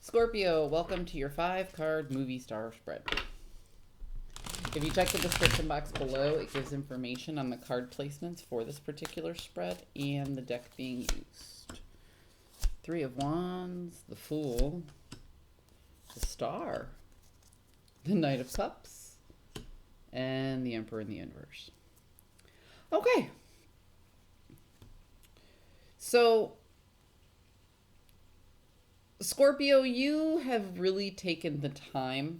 Scorpio, welcome to your 5-card movie star spread. If you check the description box below, it gives information on the card placements for this particular spread and the deck being used. 3 of Wands, the Fool, the Star, the Knight of Cups, and the Emperor in the inverse. Okay. So, Scorpio, you have really taken the time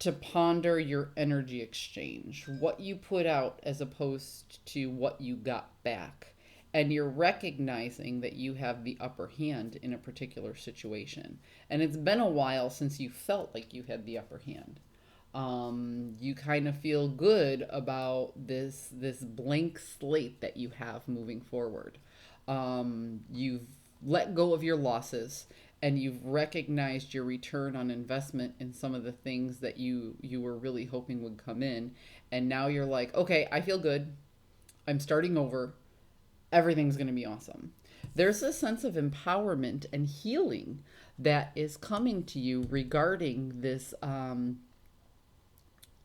to ponder your energy exchange, what you put out as opposed to what you got back. And you're recognizing that you have the upper hand in a particular situation. And it's been a while since you felt like you had the upper hand. You kind of feel good about this blank slate that you have moving forward. You've let go of your losses and you've recognized your return on investment in some of the things that you were really hoping would come in. And now you're like, okay, I feel good. I'm starting over. Everything's going to be awesome. There's a sense of empowerment and healing that is coming to you regarding this,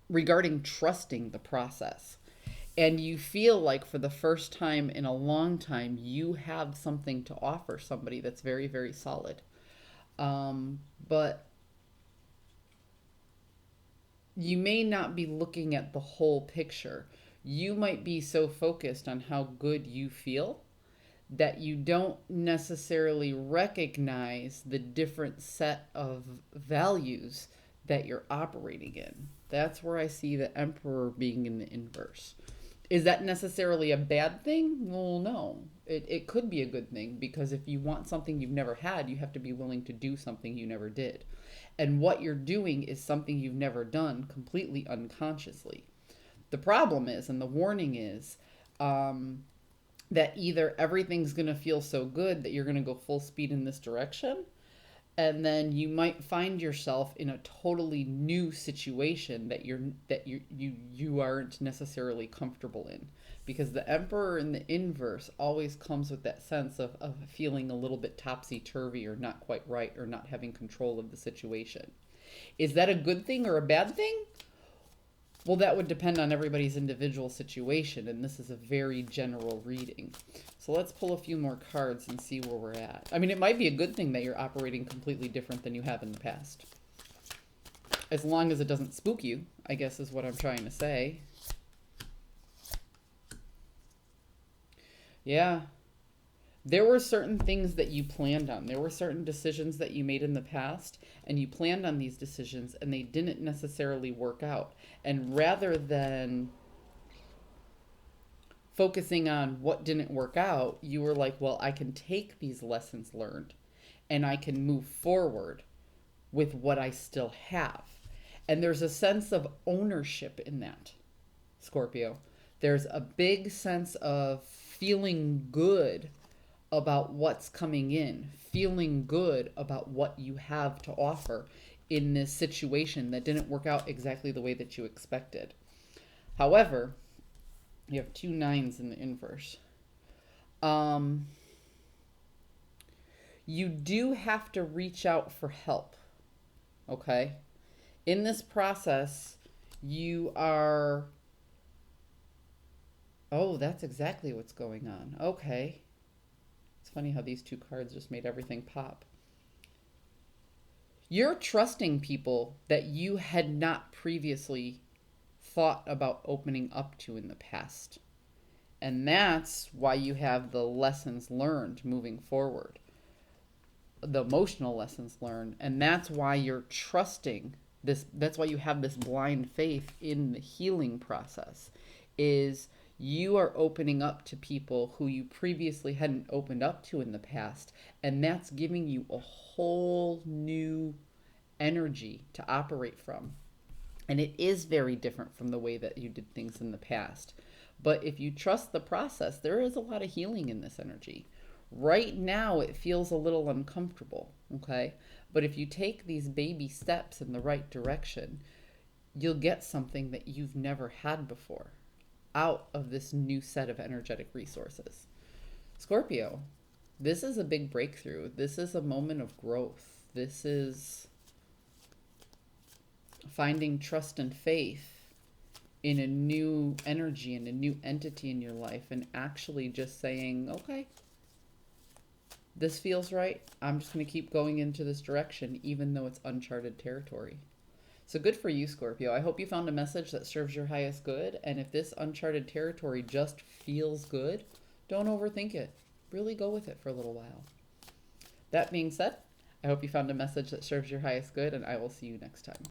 regarding trusting the process. And you feel like for the first time in a long time, you have something to offer somebody that's very, very solid. But you may not be looking at the whole picture. You might be so focused on how good you feel that you don't necessarily recognize the different set of values that you're operating in. That's where I see the Emperor being in the inverse. Is that necessarily a bad thing? Well, no. It could be a good thing, because if you want something you've never had, you have to be willing to do something you never did. And what you're doing is something you've never done completely unconsciously. The problem is, and the warning is, that either everything's going to feel so good that you're going to go full speed in this direction, and then you might find yourself in a totally new situation that you aren't necessarily comfortable in, because the Emperor in the inverse always comes with that sense of feeling a little bit topsy-turvy or not quite right or not having control of the situation. Is that a good thing or a bad thing? Well, that would depend on everybody's individual situation, and this is a very general reading. So let's pull a few more cards and see where we're at. I mean, it might be a good thing that you're operating completely different than you have in the past. As long as it doesn't spook you, I guess is what I'm trying to say. Yeah. There were certain things that you planned on. There were certain decisions that you made in the past, and you planned on these decisions, and they didn't necessarily work out. And rather than focusing on what didn't work out, you were like, well, I can take these lessons learned, and I can move forward with what I still have. And there's a sense of ownership in that, Scorpio. There's a big sense of feeling good about what's coming in, feeling good about what you have to offer in this situation that didn't work out exactly the way that you expected. However, you have 2 9s in the inverse. You do have to reach out for help, okay? In this process, you are... Oh, that's exactly what's going on. Okay. It's funny how these 2 cards just made everything pop. You're trusting people that you had not previously thought about opening up to in the past. And that's why you have the lessons learned moving forward. The emotional lessons learned. And that's why you're trusting this. That's why you have this blind faith in the healing process. Is you are opening up to people who you previously hadn't opened up to in the past. And that's giving you a whole new energy to operate from. And it is very different from the way that you did things in the past. But if you trust the process, there is a lot of healing in this energy. Right now, it feels a little uncomfortable, okay? But if you take these baby steps in the right direction, you'll get something that you've never had before out of this new set of energetic resources. Scorpio, This is a big breakthrough. This is a moment of growth. This is finding trust and faith in a new energy and a new entity in your life, and actually just saying, okay, this feels right. I'm just going to keep going into this direction, even though it's uncharted territory. So good for you, Scorpio. I hope you found a message that serves your highest good. And if this uncharted territory just feels good, don't overthink it. Really go with it for a little while. That being said, I hope you found a message that serves your highest good, and I will see you next time.